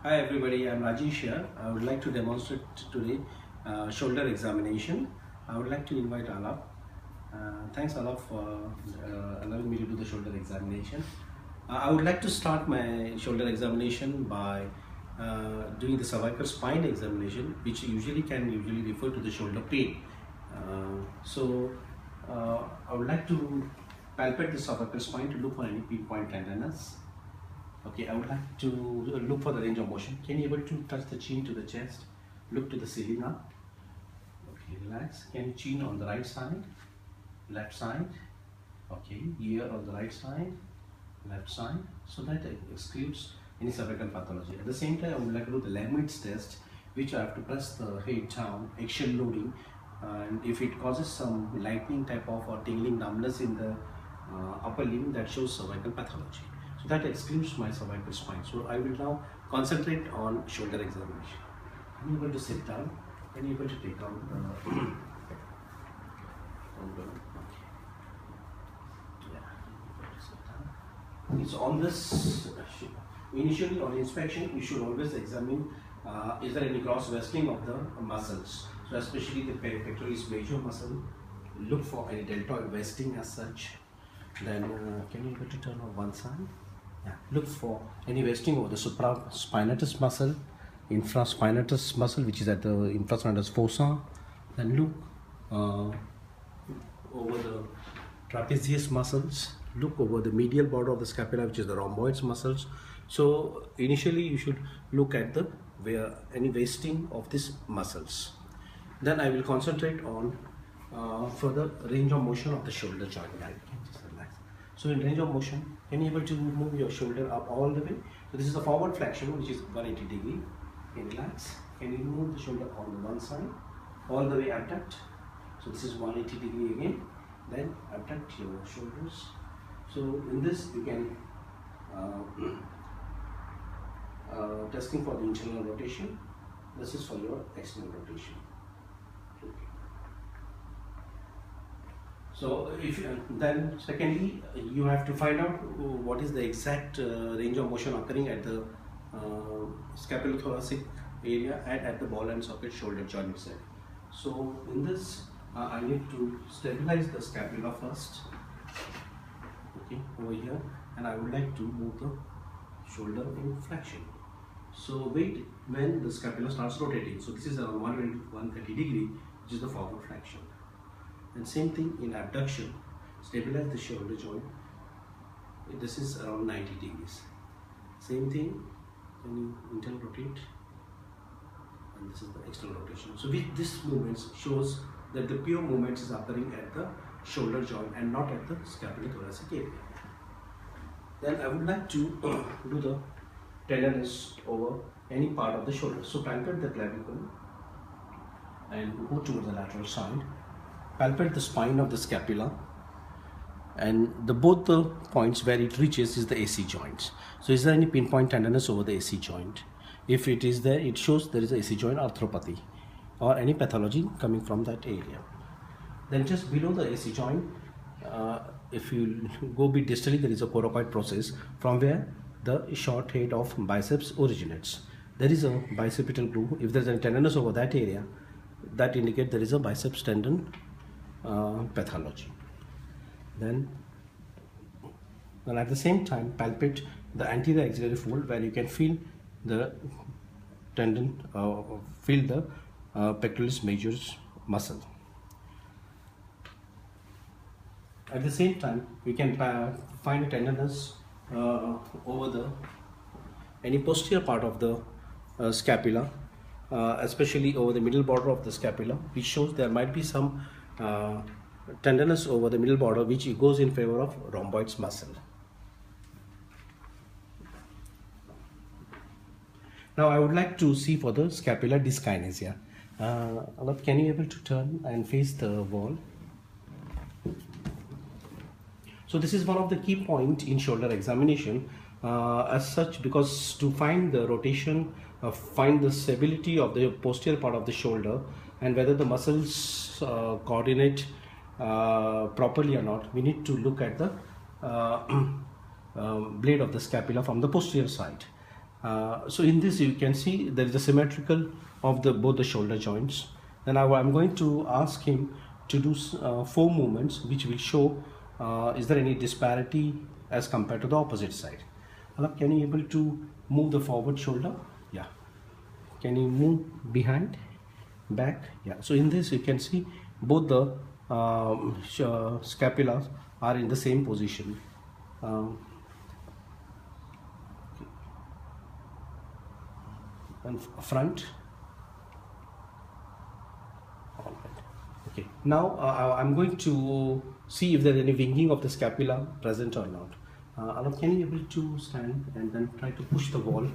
Hi everybody, I'm Rajesh here. I would like to demonstrate today shoulder examination. I would like to invite Alap. Thanks Alap for allowing me to do the shoulder examination. I would like to start my shoulder examination by doing the cervical spine examination, which can refer to the shoulder pain. I would like to palpate the cervical spine to look for any pinpoint tenderness. Okay, I would like to look for the range of motion. Can you able to touch the chin to the chest? Look to the ceiling now. Okay, relax. Can you chin on the right side, left side? Okay, ear on the right side, left side. So that excludes any cervical pathology. At the same time, I would like to do the Lehman's test, which I have to press the head down, axial loading, and if it causes some lightning type of or tingling numbness in the upper limb, that shows cervical pathology. So that excludes my cervical spine. So I will now concentrate on shoulder examination. Can you able to sit down? Can you able to take out the It's on this. Initially on inspection, you should always examine is there any cross vesting of the muscles. So especially the pectoralis major muscle, look for any deltoid vesting as such. Then can you able to turn on one side? Yeah. Look for any vesting over the supraspinatus muscle, infraspinatus muscle, which is at the infraspinatus fossa. Then look over the trapezius muscles. Look over the medial border of the scapula, which is the rhomboids muscles. So initially you should look at the any wasting of these muscles. Then I will concentrate on further range of motion of the shoulder joint. Just relax. So in range of motion, can you able to move your shoulder up all the way? So this is the forward flexion, which is 180 degree. Okay, relax. Can you move the shoulder on the one side, all the way abduct? So this is 180 degree again. Then abduct your shoulders. So in this you can testing for the internal rotation. This is for your external rotation. Okay. So then secondly, you have to find out what is the exact range of motion occurring at the scapulothoracic area and at the ball and socket shoulder joint itself. So in this, I need to stabilize the scapula first. Okay, over here, and I would like to move the shoulder in flexion. So wait when the scapula starts rotating. So this is around 130 degree, which is the forward flexion. And same thing in abduction, stabilize the shoulder joint. This is around 90 degrees. Same thing when you internal rotate, and this is the external rotation. So with this movement shows that the pure movement is occurring at the shoulder joint and not at the scapulothoracic area. Then I would like to do the tenderness over any part of the shoulder. So palpate the clavicle and go towards the lateral side. Palpate the spine of the scapula, and both the points where it reaches is the AC joints. So is there any pinpoint tenderness over the AC joint? If it is there, it shows there is a AC joint arthropathy or any pathology coming from that area. Then just below the AC joint, if you go bit distally, there is a coracoid process from where the short head of biceps originates. There is a bicipital groove. If there is a tenderness over that area, that indicates there is a biceps tendon pathology. Then at the same time, palpate the anterior axillary fold where you can feel the tendon, feel the pectoralis major's muscle. At the same time, we can find a tenderness over any posterior part of the scapula, especially over the middle border of the scapula, which shows there might be some tenderness over the middle border, which goes in favor of rhomboids muscle. Now I would like to see for the scapular dyskinesia. Alap, can you able to turn and face the wall? So this is one of the key points in shoulder examination as such, because to find the rotation, find the stability of the posterior part of the shoulder and whether the muscles coordinate properly or not, we need to look at the blade of the scapula from the posterior side. So in this you can see there is a symmetrical of the both the shoulder joints. Then I'm going to ask him to do 4 movements which will show is there any disparity as compared to the opposite side. Can you able to move the forward shoulder? Yeah. Can you move behind, back? Yeah. So in this you can see both the scapulas are in the same position. And front. All right. Okay. Now I'm going to see if there is any winging of the scapula present or not. Alok, can you able to stand and then try to push the wall?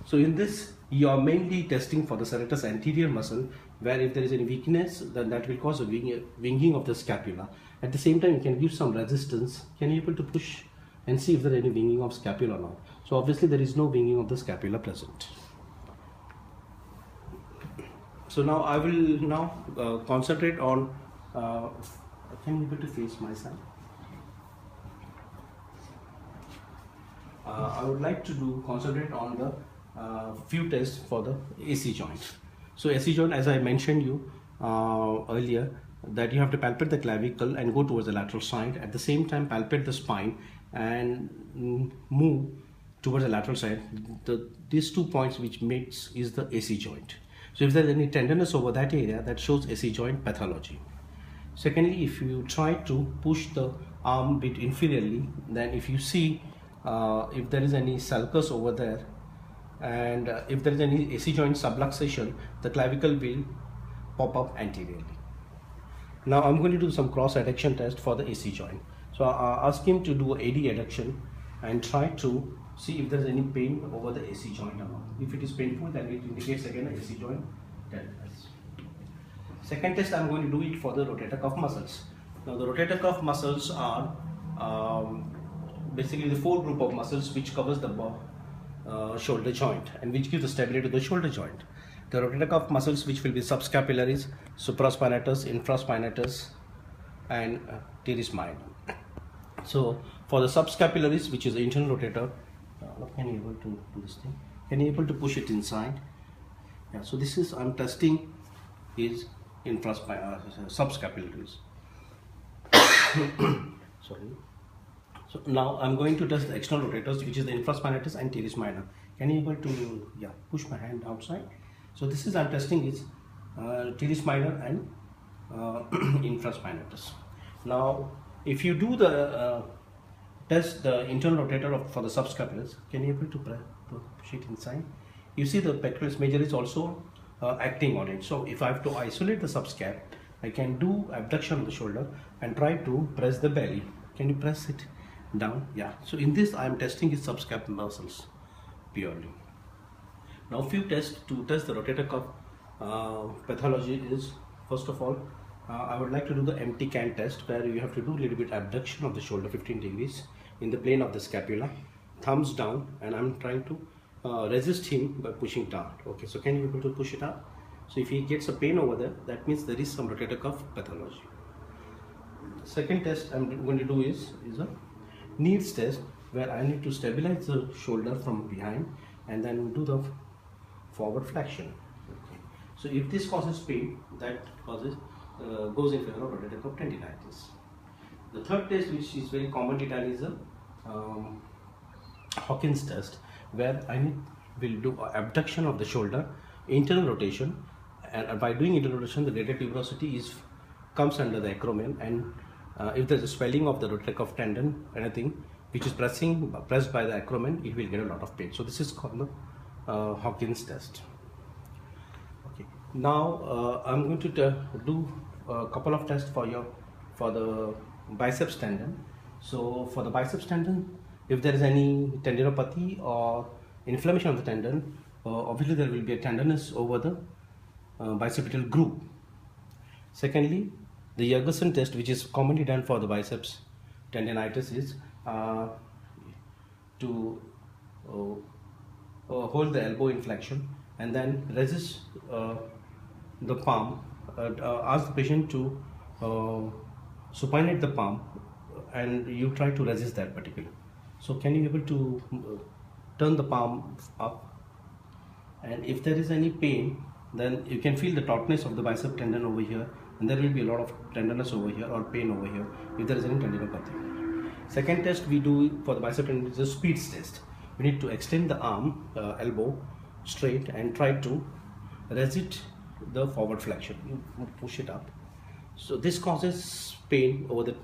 So in this, you are mainly testing for the serratus anterior muscle, where if there is any weakness, then that will cause a winging of the scapula. At the same time, you can give some resistance. Can you able to push and see if there is any winging of scapula or not? So obviously there is no winging of the scapula present. So now I will concentrate on. Can you able to face my side? I would like to concentrate on the few tests for the AC joint. So AC joint, as I mentioned you earlier, that you have to palpate the clavicle and go towards the lateral side. At the same time, palpate the spine and move towards the lateral side. These 2 points which makes is the AC joint. So if there is any tenderness over that area, that shows AC joint pathology. Secondly, if you try to push the arm bit inferiorly, then if you see if there is any sulcus over there, and if there is any AC joint subluxation, the clavicle will pop up anteriorly. Now I'm going to do some cross adduction test for the AC joint. So I ask him to do AD adduction and try to see if there is any pain over the AC joint or not. If it is painful, then it indicates again a AC joint tenderness. Second test, I'm going to do it for the rotator cuff muscles. Now the rotator cuff muscles are basically the 4 group of muscles which covers the shoulder joint and which gives the stability to the shoulder joint. The rotator cuff muscles which will be subscapularis, supraspinatus, infraspinatus and teres minor. So for the subscapularis, which is the internal rotator, can you able to do this thing? Can you able to push it inside? Yeah, so this is I'm testing is subscapularis. Sorry. So now I'm going to test the external rotators, which is the infraspinatus and teres minor. Can you able to push my hand outside? So this is I'm testing is teres minor and infraspinatus. Now if you do the test the internal rotator for the subscapularis, can you able to push it inside? You see the pectoralis major is also acting on it. So if I have to isolate the subscap, I can do abduction of the shoulder and try to press the belly. Can you press it down? Yeah. So in this I am testing his subscapular muscles purely. Now few tests to test the rotator cuff pathology is, first of all, I would like to do the empty can test, where you have to do a little bit abduction of the shoulder 15 degrees in the plane of the scapula, thumbs down, and I'm trying to resist him by pushing down. Okay, so can you be able to push it up? So if he gets a pain over there, that means there is some rotator cuff pathology. The second test I'm going to do is a knees test, where I need to stabilize the shoulder from behind and then do the forward flexion. Okay. So if this causes pain, that causes goes in favor of rotator cuff tendinitis. The third test, which is very commonly done, is a Hawkins test, where I will do abduction of the shoulder, internal rotation, and by doing internal rotation, the radial tuberosity comes under the acromion, and if there is a swelling of the rotator cuff tendon, anything which is pressed by the acromion, it will get a lot of pain. So this is called the Hawkins test. Okay. Now I'm going to do a couple of tests for the biceps tendon. So for the biceps tendon, if there is any tendinopathy or inflammation of the tendon, obviously there will be a tenderness over the bicipital groove. Secondly, the Yergesen test, which is commonly done for the biceps tendinitis, is to hold the elbow in flexion and then resist the palm. Ask the patient to supinate the palm, and you try to resist that particular. So can you able to turn the palm up, and if there is any pain, then you can feel the tautness of the bicep tendon over here, and there will be a lot of tenderness over here or pain over here if there is any tendinopathy. Second test we do for the bicep tendon is a Speed's test. We need to extend the arm, elbow straight, and try to resist the forward flexion. You push it up. So this causes pain over the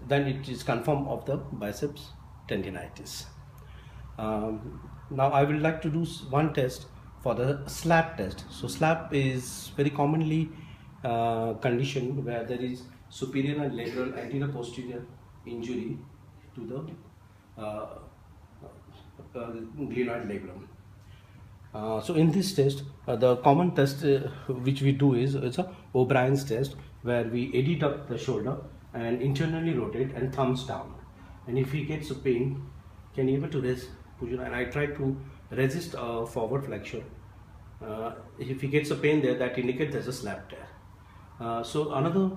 then it is confirmed of the biceps tendinitis. Now I would like to do one test for the SLAP test. So SLAP is very commonly condition where there is superior and lateral anterior posterior injury to the glenoid labrum. So in this test, the common test which we do is it's a O'Brien's test, where we adduct the shoulder and internally rotate and thumbs down. And if he gets a pain, can able to push it, and I try to resist forward flexion. If he gets a pain there, that indicates there's a SLAP tear. So another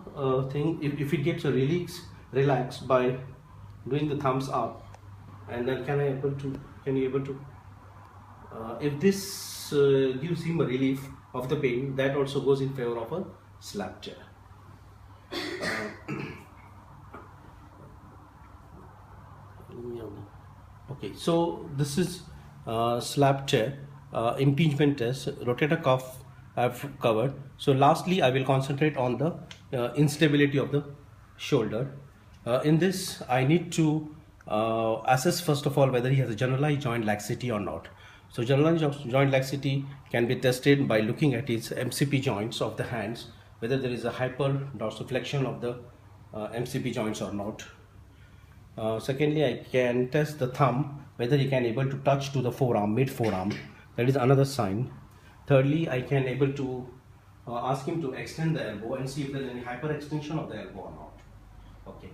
thing, if it gets a relax by doing the thumbs up, and then can you able to if this gives him a relief of the pain, that also goes in favor of a SLAP tear. Okay, so this is SLAP tear, impingement test, rotator cuff I've covered. So lastly, I will concentrate on the instability of the shoulder. In this, I need to assess first of all whether he has a generalized joint laxity or not. So generalized joint laxity can be tested by looking at his MCP joints of the hands, whether there is a hyper dorsiflexion of the MCP joints or not. Secondly, I can test the thumb, whether he can able to touch to the forearm, mid forearm. That is another sign. Thirdly, I can able to ask him to extend the elbow and see if there is any hyperextension of the elbow or not. Okay,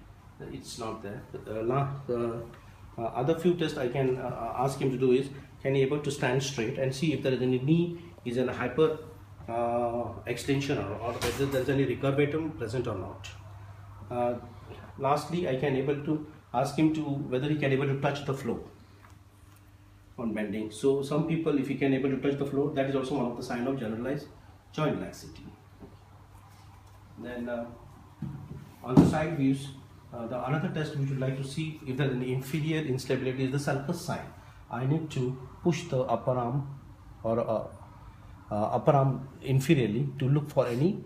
it's not there. Other few tests I can ask him to do is, can he able to stand straight and see if there is any knee is in a hyper extension or whether there is any recurvatum present or not. Lastly, I can able to ask him to whether he can able to touch the floor on bending. So some people, if he can able to touch the floor, that is also one of the sign of generalized joint laxity. Then on the side views, the another test we would like to see if there is any inferior instability is the sulcus sign. I need to push the upper arm or upper arm inferiorly to look for any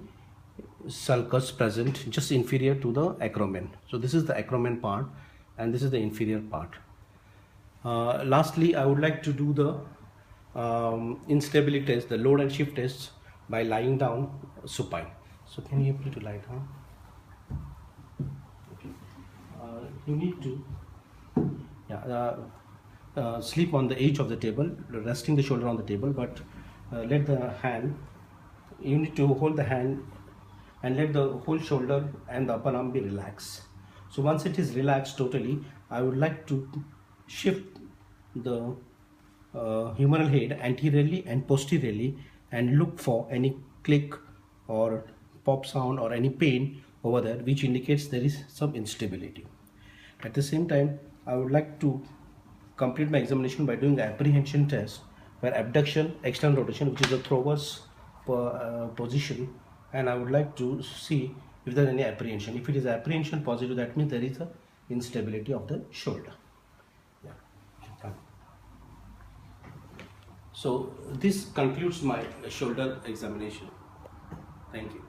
sulcus present just inferior to the acromion. So this is the acromion part and this is the inferior part. Lastly, I would like to do the instability test, the load and shift tests by lying down supine. So can you able to lie down? Okay. You need to sleep on the edge of the table, resting the shoulder on the table, but let the hand, you need to hold the hand and let the whole shoulder and the upper arm be relaxed. So once it is relaxed totally, I would like to shift the humeral head anteriorly and posteriorly and look for any click or pop sound or any pain over there, which indicates there is some instability. At the same time, I would like to complete my examination by doing the apprehension test, where abduction, external rotation, which is a thrower's position, and I would like to see if there is any apprehension. If it is apprehension positive, that means there is a instability of the shoulder. Yeah. So this concludes my shoulder examination. Thank you.